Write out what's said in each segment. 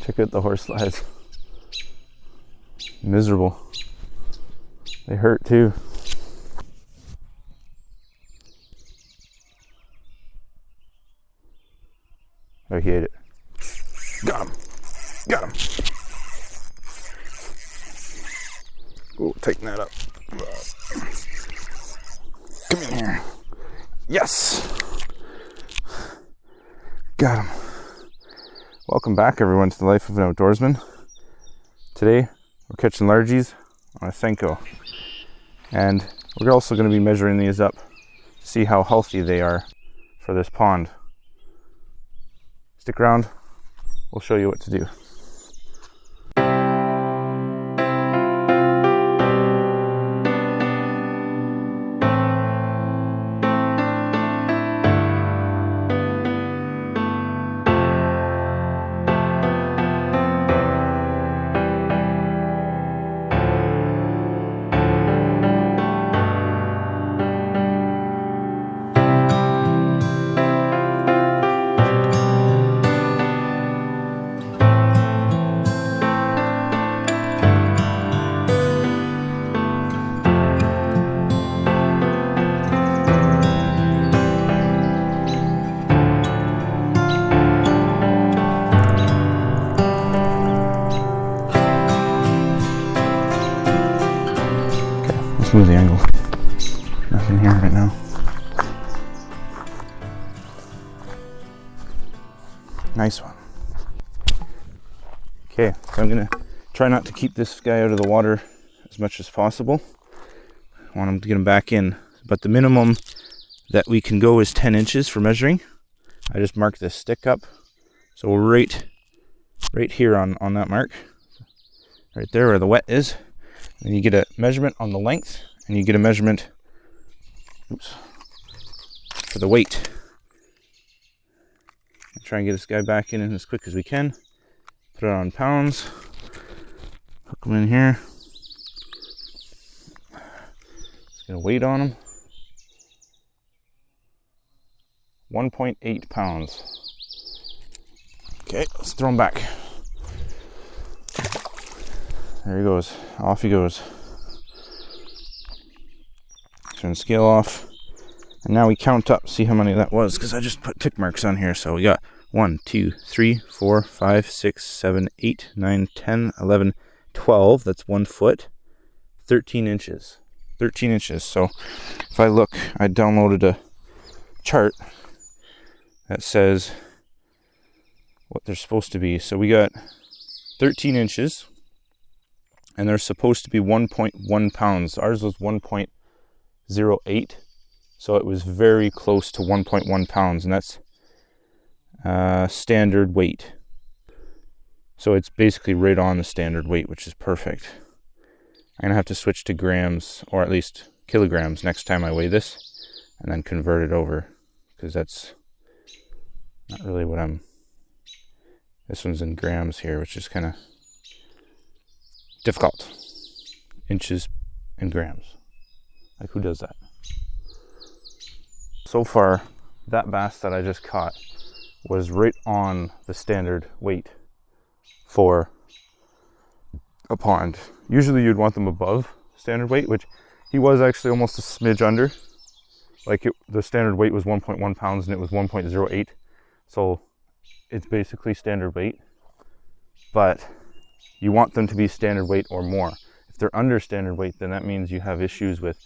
Check out the horse slides. Miserable. They hurt too. Oh, he ate it. Got him. Got him. Oh, tighten that up. Come in here. Yes. Got him. Welcome back, everyone, to the Life of an Outdoorsman. Today, we're catching largies on a Senko. And we're also going to be measuring these up to see how healthy they are for this pond. Stick around, we'll show you what to do. Move the angle. Nothing here right now. Nice one. Okay, so I'm gonna try not to keep this guy out of the water as much as possible. I want him to get him back in, but the minimum that we can go is 10 inches for measuring. I just marked this stick up, so we're right here on that mark, right there where the wet is. And you get a measurement on the length, and you get a measurement for the weight. I'll try and get this guy back in as quick as we can. Put it on pounds. Hook him in here. Just get a weight on him. 1.8 pounds. Okay, let's throw him back. There he goes. Off he goes. Turn the scale off. And now we count up, see how many that was, because I just put tick marks on here. So we got 1, 2, 3, 4, 5, 6, 7, 8, 9, 10, 11, 12. That's 1 foot. 13 inches. 13 inches. So if I look, I downloaded a chart that says what they're supposed to be. So we got 13 inches. And they're supposed to be 1.1 pounds. Ours was 1.08, so it was very close to 1.1 pounds, and that's standard weight. So it's basically right on the standard weight, which is perfect. I'm gonna have to switch to grams, or at least kilograms, next time I weigh this, and then convert it over, because that's not really what this one's in grams here, which is kind of difficult. Inches and grams. Like, who does that? So far, that bass that I just caught was right on the standard weight for a pond. Usually you'd want them above standard weight, which he was actually almost a smidge under. Like, the standard weight was 1.1 pounds and it was 1.08. So it's basically standard weight. But you want them to be standard weight or more. If they're under standard weight, then that means you have issues with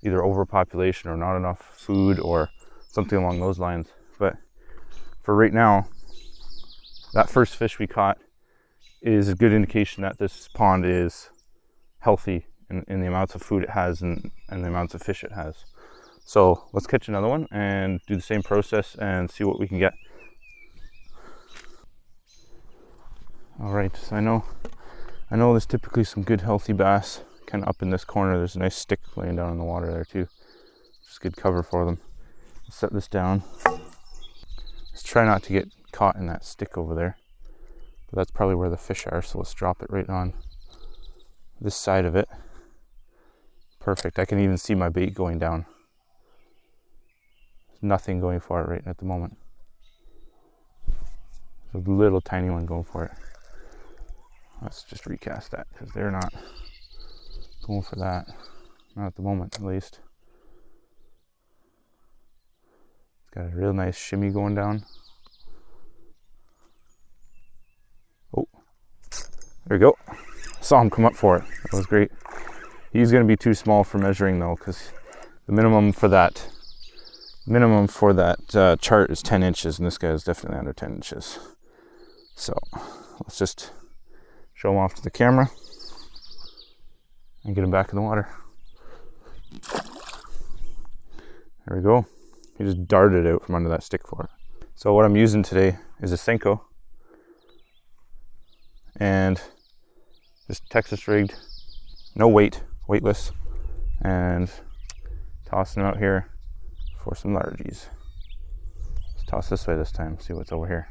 either overpopulation or not enough food or something along those lines. But for right now, that first fish we caught is a good indication that this pond is healthy in the amounts of food it has and the amounts of fish it has. So let's catch another one and do the same process and see what we can get. All right, so I know there's typically some good healthy bass kind of up in this corner. There's a nice stick laying down in the water there too. Just good cover for them. Let's set this down. Let's try not to get caught in that stick over there. But that's probably where the fish are, so let's drop it right on this side of it. Perfect. I can even see my bait going down. There's nothing going for it right at the moment. There's a little tiny one going for it. Let's just recast that because they're not going for that. Not at the moment, at least. It's got a real nice shimmy going down. Oh, there we go. Saw him come up for it. That was great. He's going to be too small for measuring though, because the minimum for that chart is 10 inches, and this guy is definitely under 10 inches. So let's just show him off to the camera and get him back in the water. There we go. He just darted out from under that stick for it. So what I'm using today is a Senko and just Texas rigged, no weight, weightless, and tossing them out here for some largies. Let's toss this way this time, see what's over here.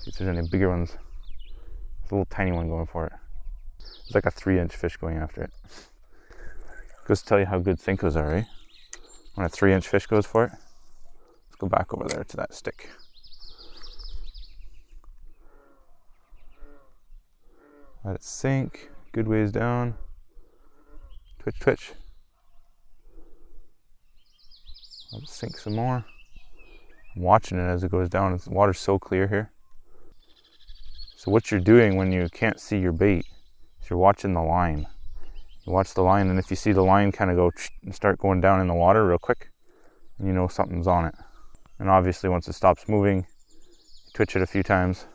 See if there's any bigger ones. There's a little tiny one going for it. It's like a 3-inch fish going after it. Goes to tell you how good Senkos are, eh? When a 3-inch fish goes for it. Let's go back over there to that stick. Let it sink, good ways down. Twitch, twitch. Let it sink some more. I'm watching it as it goes down. The water's so clear here. So what you're doing when you can't see your bait is you're watching the line. You watch the line, and if you see the line kind of go and start going down in the water real quick, and you know something's on it. And obviously once it stops moving, twitch it a few times,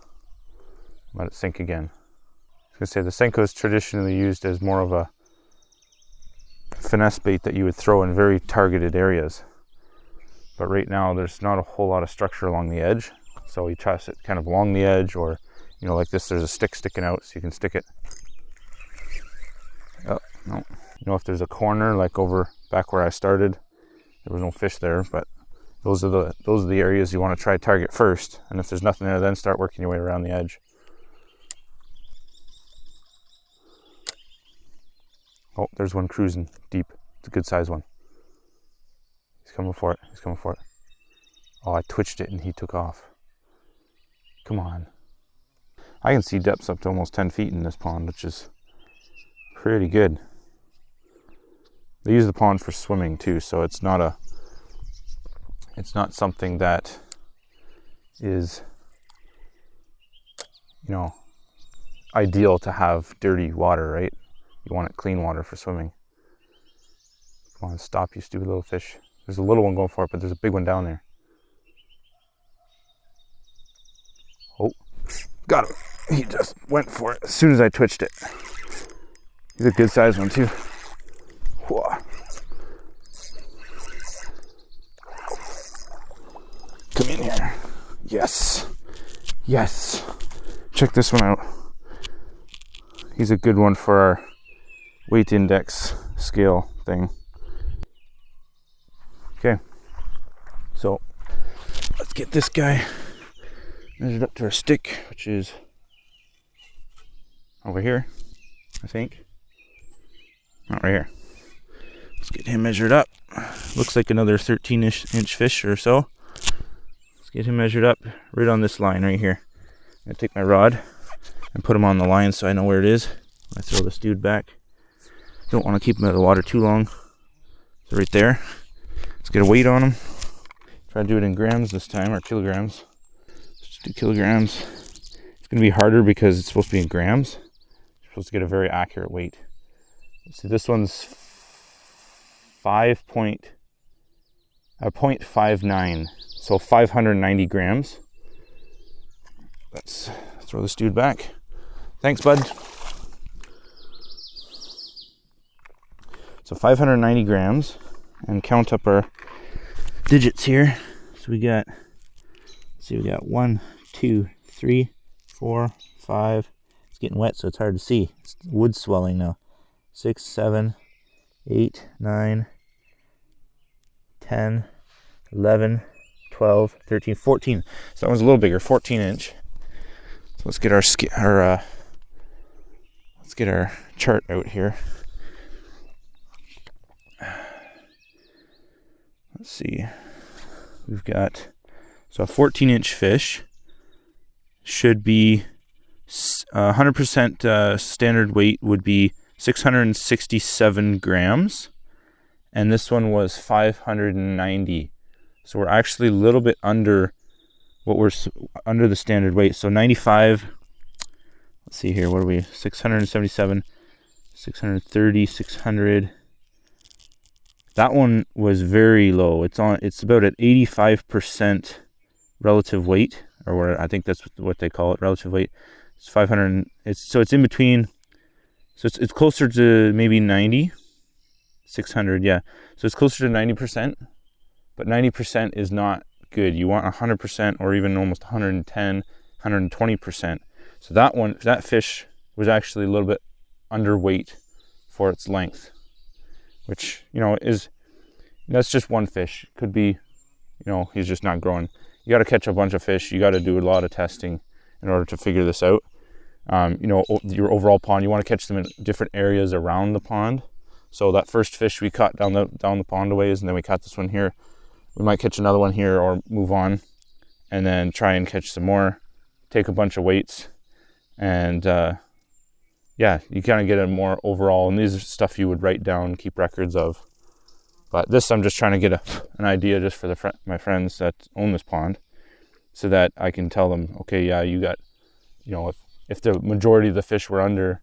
let it sink again. I was going to say the Senko is traditionally used as more of a finesse bait that you would throw in very targeted areas. But right now there's not a whole lot of structure along the edge, so you toss it kind of along the edge, or you know, like this, there's a stick sticking out, so you can stick it. Oh, no. You know, if there's a corner, like over back where I started, there was no fish there, but those are the areas you want to try target first. And if there's nothing there, then start working your way around the edge. Oh, there's one cruising deep. It's a good size one. He's coming for it. He's coming for it. Oh, I twitched it and he took off. Come on. I can see depths up to almost 10 feet in this pond, which is pretty good. They use the pond for swimming too, so it's not something that is, you know, ideal to have dirty water, right? You want it clean water for swimming. Come on, stop, you stupid little fish. There's a little one going for it, but there's a big one down there. Oh, got him. He just went for it as soon as I twitched it. He's a good sized one too. Whoa. Come in here. Yes. Yes. Check this one out. He's a good one for our weight index scale thing. Okay. So let's get this guy measured up to our stick, which is over here, I think. Not right here. Let's get him measured up. Looks like another 13-inch fish or so. Let's get him measured up right on this line right here. I'm gonna take my rod and put him on the line so I know where it is. I throw this dude back. Don't want to keep him out of the water too long. So right there. Let's get a weight on him. Try to do it in grams this time, or kilograms. Let's just do kilograms. It's gonna be harder because it's supposed to be in grams. You're supposed to get a very accurate weight. See, this one's 0.59, so 590 grams. Let's throw this dude back. Thanks, bud. So 590 grams, and count up our digits here. So we got, let's see, we got 1, 2, 3, 4, 5. It's getting wet, so it's hard to see. It's wood swelling now. 6, 7, 8, 9, 10, 11, 12, 13, 14. So that one's a little bigger, 14-inch. So let's get our chart out here. Let's see. We've got, so a 14-inch fish should be 100% standard weight would be 667 grams, and this one was 590. So we're actually a little bit under under the standard weight. So 95. Let's see here. What are we? 677, 630, 600. That one was very low. It's about at 85% relative weight, or I think that's what they call it, relative weight. It's 500. It's in between. So it's closer to maybe 90, 600. Yeah. So it's closer to 90%, but 90% is not good. You want 100% or even almost 110, 120%. So that fish was actually a little bit underweight for its length, which, that's just one fish. Could be, he's just not growing. You got to catch a bunch of fish. You got to do a lot of testing in order to figure this out. Your overall pond, you want to catch them in different areas around the pond. So that first fish we caught down the pond a ways, and then we caught this one here. We might catch another one here or move on, and then try and catch some more, take a bunch of weights, and you kind of get a more overall, and these are stuff you would write down, keep records of. But this, I'm just trying to get an idea just for my friends that own this pond, so that I can tell them, okay, yeah, you got, if the majority of the fish were under,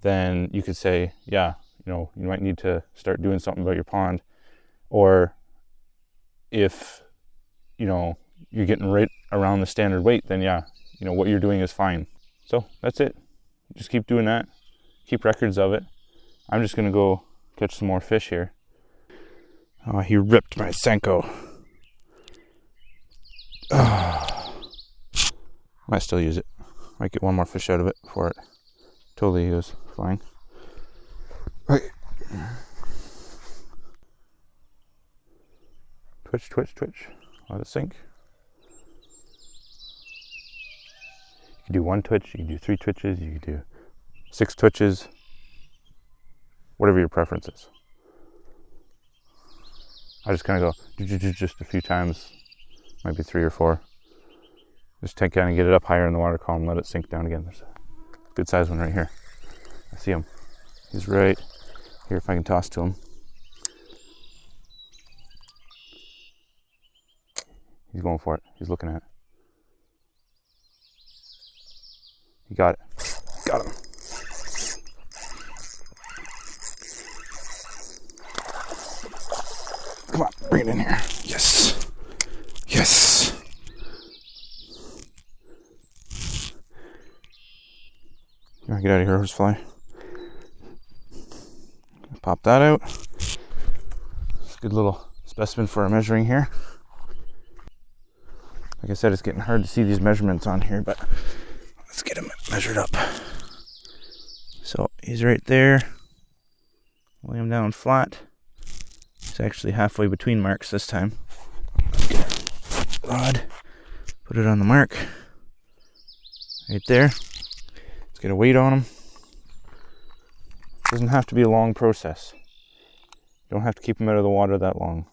then you could say, yeah, you might need to start doing something about your pond. Or if, you're getting right around the standard weight, then yeah, what you're doing is fine. So that's it. Just keep doing that. Keep records of it. I'm just going to go catch some more fish here. Oh, he ripped my Senko. Might still use it. Might get one more fish out of it before it totally goes flying. Okay. Twitch, twitch, twitch. Let it sink. You can do one twitch, you can do 3 twitches, you can do 6 twitches. Whatever your preference is. I just kind of go just a few times, might be 3 or 4. Just kind of get it up higher in the water column, let it sink down again. There's a good sized one right here. I see him. He's right here if I can toss to him. He's going for it. He's looking at it. He got it. Got him. Come on, bring it in here. Yes. Yes. You want to get out of here, horsefly? Pop that out. It's a good little specimen for our measuring here. Like I said, it's getting hard to see these measurements on here, but let's get him measured up. So he's right there. Lay him down flat. He's actually halfway between marks this time. Let's get our rod, put it on the mark. Right there. Let's get a weight on him. Doesn't have to be a long process. You don't have to keep him out of the water that long.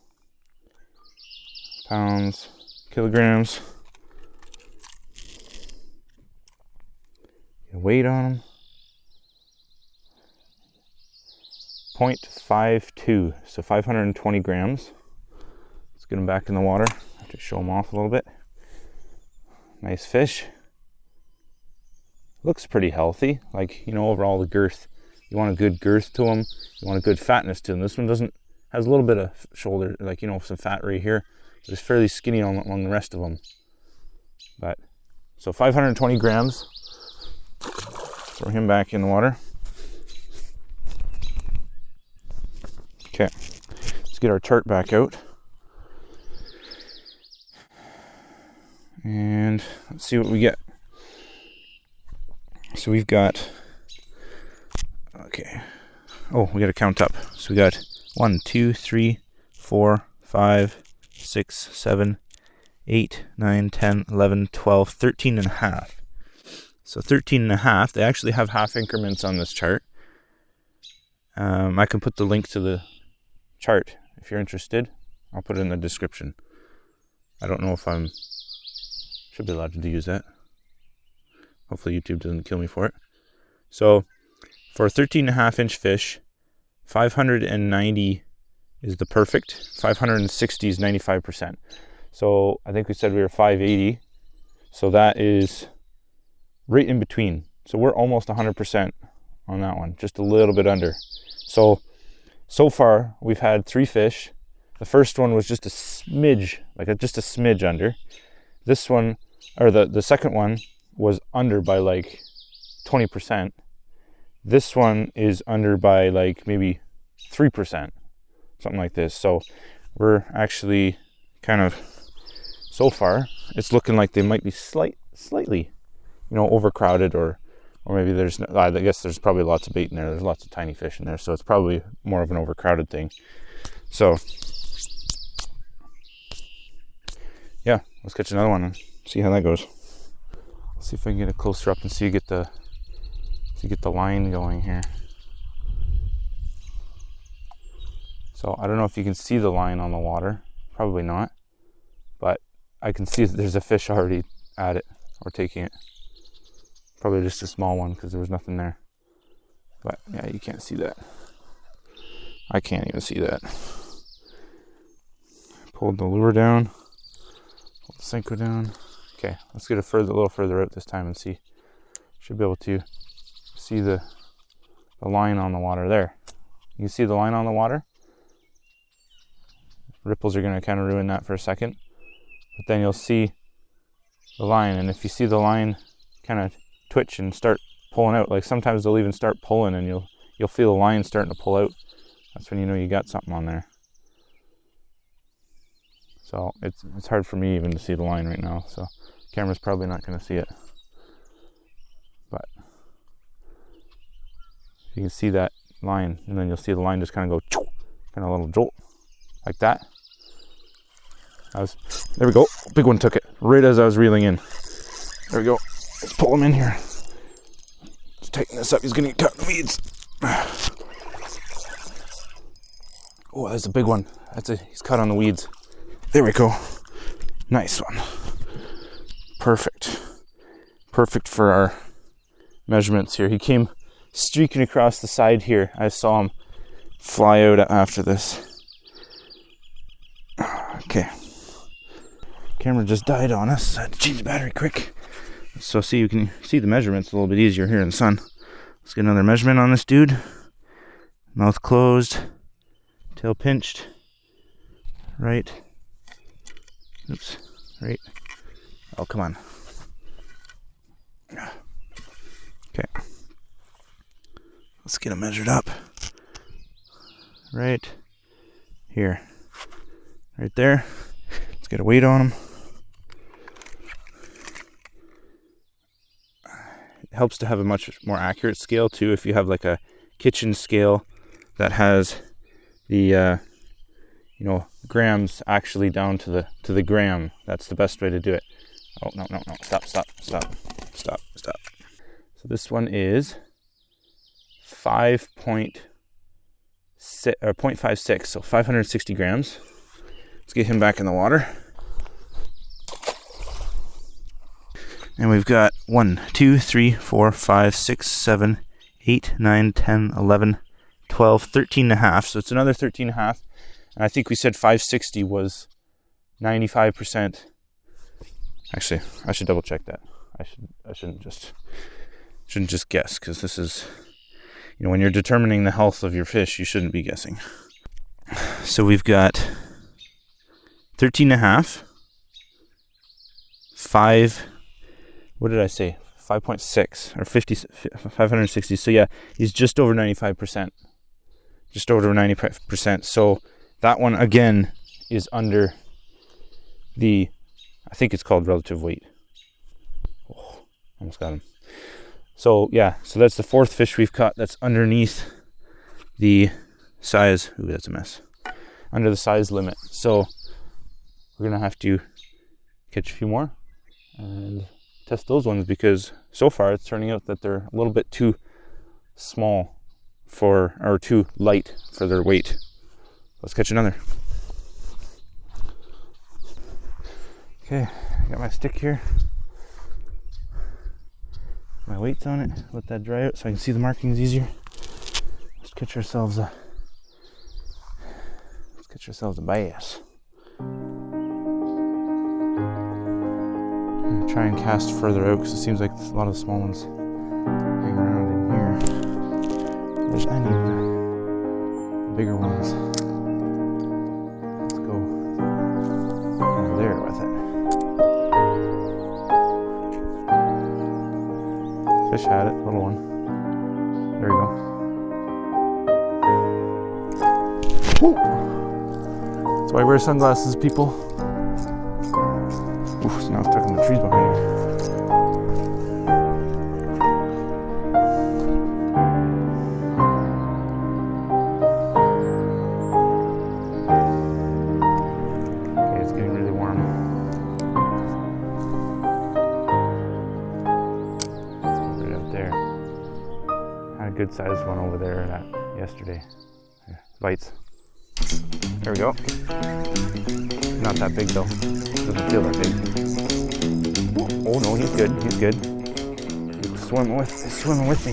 Pounds, kilograms. Get a weight on him. 0.52, so 520 grams. Let's get him back in the water. I have to show him off a little bit. Nice fish. Looks pretty healthy. Like, overall the girth. You want a good girth to him. You want a good fatness to him. This one has a little bit of shoulder, some fat right here. But it's fairly skinny on the rest of them. But, so 520 grams. Throw him back in the water. Okay, let's get our chart back out. And let's see what we get. So we've got, okay. Oh, we got to count up. So we got 1, 2, 3, 4, 5, 6, 7, 8, 9, 10, 11, 12, 13 and a half. So 13 and a half. They actually have half increments on this chart. I can put the link to the chart if you're interested. I'll put it in the description. I don't know if should be allowed to use that. Hopefully YouTube doesn't kill me for it. So for a 13.5-inch fish, 590 is the perfect. 560 is 95%. So I think we said we were 580. So that is right in between. So we're almost 100% on that one, just a little bit under. So far we've had 3 fish. The first one was just a smidge, just a smidge under. This one, or the second one, was under by like 20%. This one is under by like maybe 3%, something like this. So we're actually kind of, so far, it's looking like they might be slightly, overcrowded, or maybe there's, I guess there's probably lots of bait in there. There's lots of tiny fish in there, so it's probably more of an overcrowded thing. So yeah, let's catch another one and see how that goes. Let's see if I can get it closer up and see get the line going here. So I don't know if you can see the line on the water, probably not, but I can see that there's a fish already at it or taking it. Probably just a small one because there was nothing there. But yeah, you can't see that. I can't even see that. Pulled the lure down, pulled the Senko down. Okay, let's get a little further out this time and see. Should be able to see the line on the water there. You can see the line on the water. Ripples are going to kind of ruin that for a second, but then you'll see the line, and if you see the line kind of twitch and start pulling out, like sometimes they'll even start pulling and you'll feel the line starting to pull out. That's when you know you got something on there. So it's hard for me even to see the line right now, so camera's probably not going to see it, but you can see that line, and then you'll see the line just kind of go, kind of a little jolt like that. There we go, big one took it right as I was reeling in. There we go, let's pull him in here. Let's tighten this up, he's gonna get caught in the weeds. Oh, that's a big one. He's caught on the weeds. There we go, nice one. Perfect for our measurements here. He came streaking across the side here. I saw him fly out after this. Okay, camera just died on us. I had to change the battery quick. So you can see the measurements a little bit easier here in the sun. Let's get another measurement on this dude. Mouth closed, tail pinched, right. Oops, right. Oh, come on. Okay, let's get him measured up. Right here, right there. Let's get a weight on him. It helps to have a much more accurate scale too. If you have like a kitchen scale that has the grams actually down to the gram, that's the best way to do it. Oh, no, stop. So this one is 0.56, so 560 grams. Let's get him back in the water. And we've got 1, 2, 3, 4, 5, 6, 7, 8, 9, 10, 11, 12, 13 and a half. So it's another 13 and a half. And I think we said 560 was 95%. Actually, I should double check that. I shouldn't just guess, because this is, when you're determining the health of your fish, you shouldn't be guessing. So we've got 13 and a half, 5, what did I say? 5.6 or 560. So yeah, he's just over 95%. Just over 90%. So that one again is under the, I think it's called relative weight. Oh, almost got him. So yeah, so that's the fourth fish we've caught that's underneath the size. Ooh, that's a mess. Under the size limit. So we're gonna have to catch a few more and test those ones, because so far it's turning out that they're a little bit too small or too light for their weight. Let's catch another. Okay, I got my stick here. my weights on it, let that dry out so I can see the markings easier. Let's catch ourselves a bass. I'm gonna try and cast further out because it seems like a lot of the small ones hang around in here. If there's any of the bigger ones. Let's go over there with it. Fish had it, little one. There we go. Woo! That's why I wear sunglasses, people. Oof, so now I'm stuck in the trees behind me. Okay, it's getting really warm. Right up there. Had a good sized one over there yesterday. Yeah, bites. There we go. Not that big though. Doesn't feel that big. Oh no, he's good. He's good. He's swimming with me.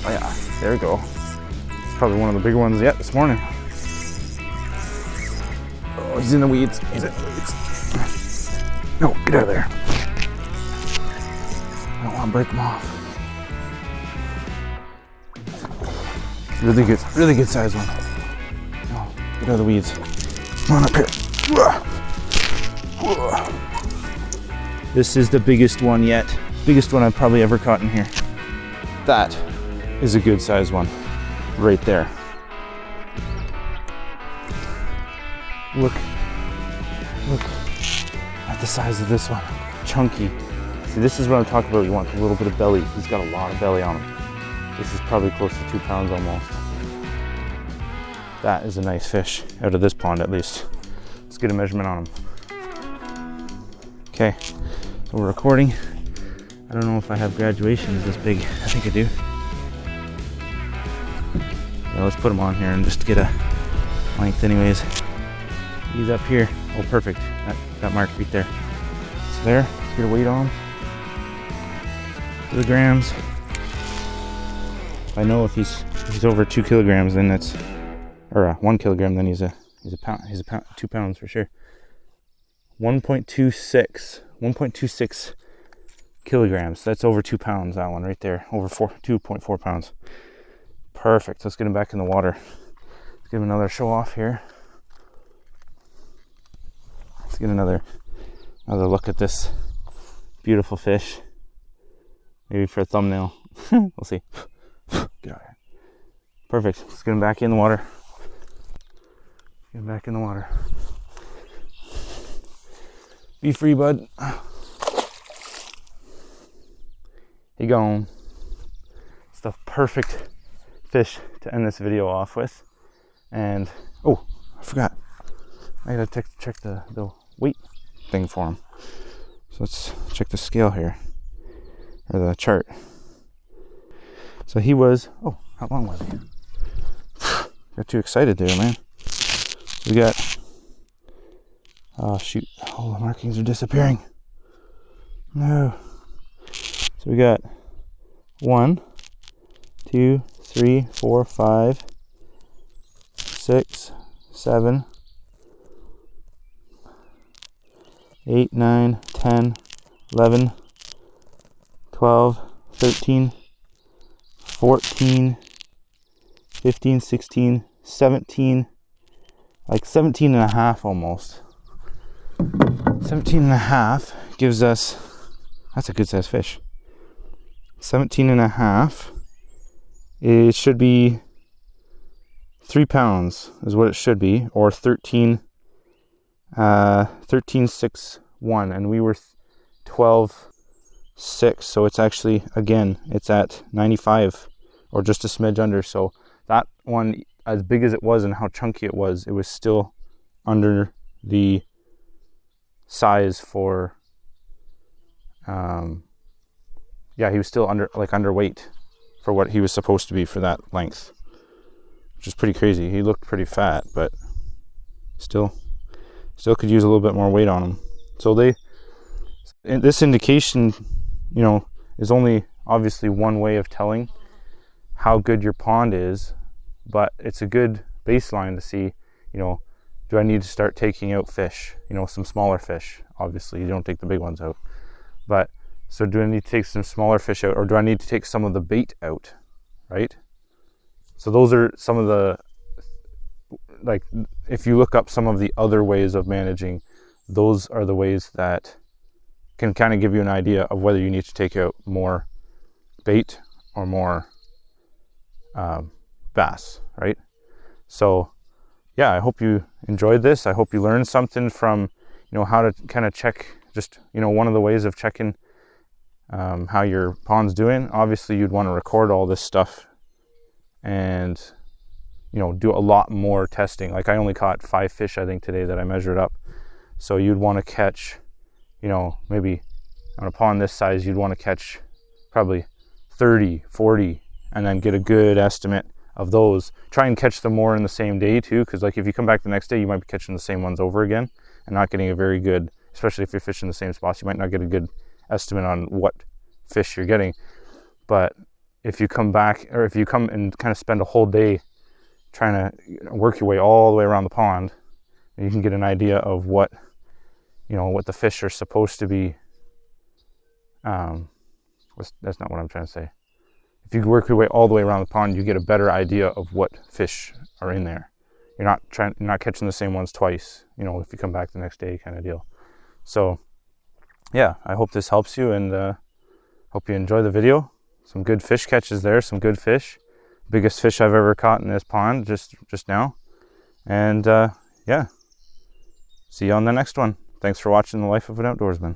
Oh yeah, there we go. It's probably one of the bigger ones yet this morning. Oh, he's in the weeds. He's in the weeds. No, get out of there. I don't want to break him off. Really good size one. Oh, get out of the weeds. Come on up here. This is the biggest one yet. Biggest one I've probably ever caught in here. That is a good size one right there. Look at the size of this one. Chunky. See, this is what I'm talking about. You want a little bit of belly. He's got a lot of belly on him. This is probably close to 2 pounds almost. That is a nice fish out of this pond at least. Let's get a measurement on him. Okay, so we're recording. I don't know if I have graduations this big. I think I do. Yeah, let's put him on here and just get a length anyways. He's up here. Oh, perfect. That mark right there. So there, let's get a weight on him. The grams. If I know if he's over 2 kilograms, then that's, or 1 kilogram, then he's a pound. He's a pound, 2 pounds for sure. 1.26 kilograms. That's over 2 pounds, that one right there. Over 2.4 pounds. Perfect. Let's get him back in the water. Let's give him another show off here. Let's get another look at this beautiful fish. Maybe for a thumbnail. We'll see. Get out of here. Perfect. Let's get him back in the water. Get him back in the water. Be free, bud. He gone. It's the perfect fish to end this video off with. And oh, I forgot. I gotta check the weight thing for him. So let's check the scale here, or the chart. So he was. Oh, how long was he? Got too excited there, man. We got. Oh shoot! All the markings are disappearing. No. So we got 1, 2, 3, 4, 5, 6, 7, 8, 9, 10, 11, 12, 13, 14, 15, 16, 17, like 17 and a half almost. 17 and a half gives us, that's a good sized fish. 17 and a half, it should be 3 pounds is what it should be, or 13.61, and we were 12.6, so it's actually, again, it's at 95 or just a smidge under. So that one, as big as it was and how chunky it was still under the size for yeah, he was still underweight for what he was supposed to be for that length, which is pretty crazy. He looked pretty fat, but still could use a little bit more weight on him. So this indication, is only obviously one way of telling how good your pond is, but it's a good baseline to see, you know, do I need to start taking out fish, you know, some smaller fish. Obviously you don't take the big ones out, but so do I need to take some smaller fish out, or do I need to take some of the bait out, right? So those are some of the, like, if you look up some of the other ways of managing, those are the ways that can kind of give you an idea of whether you need to take out more bait or more bass, right? So yeah, I hope you enjoyed this. I hope you learned something from, you know, how to kind of check, just, you know, one of the ways of checking how your pond's doing. Obviously you'd want to record all this stuff and, you know, do a lot more testing. Like I only caught 5 fish, I think, today that I measured up. So you'd want to catch, you know, maybe on a pond this size, you'd want to catch probably 30, 40, and then get a good estimate of those. Try and catch them more in the same day too, because like if you come back the next day, you might be catching the same ones over again and not getting a very good, especially if you're fishing the same spots, you might not get a good estimate on what fish you're getting. But if you come back, or if you come and kind of spend a whole day trying to work your way all the way around the pond, you can get an idea of what, you know, what the fish are supposed to be. That's not what I'm trying to say. If you work your way all the way around the pond, you get a better idea of what fish are in there. You're not catching the same ones twice, you know, if you come back the next day, kind of deal. So yeah, I hope this helps you, and hope you enjoy the video. Some good fish catches there, some good fish. Biggest fish I've ever caught in this pond just now. And yeah, see you on the next one. Thanks for watching The Life of an Outdoorsman.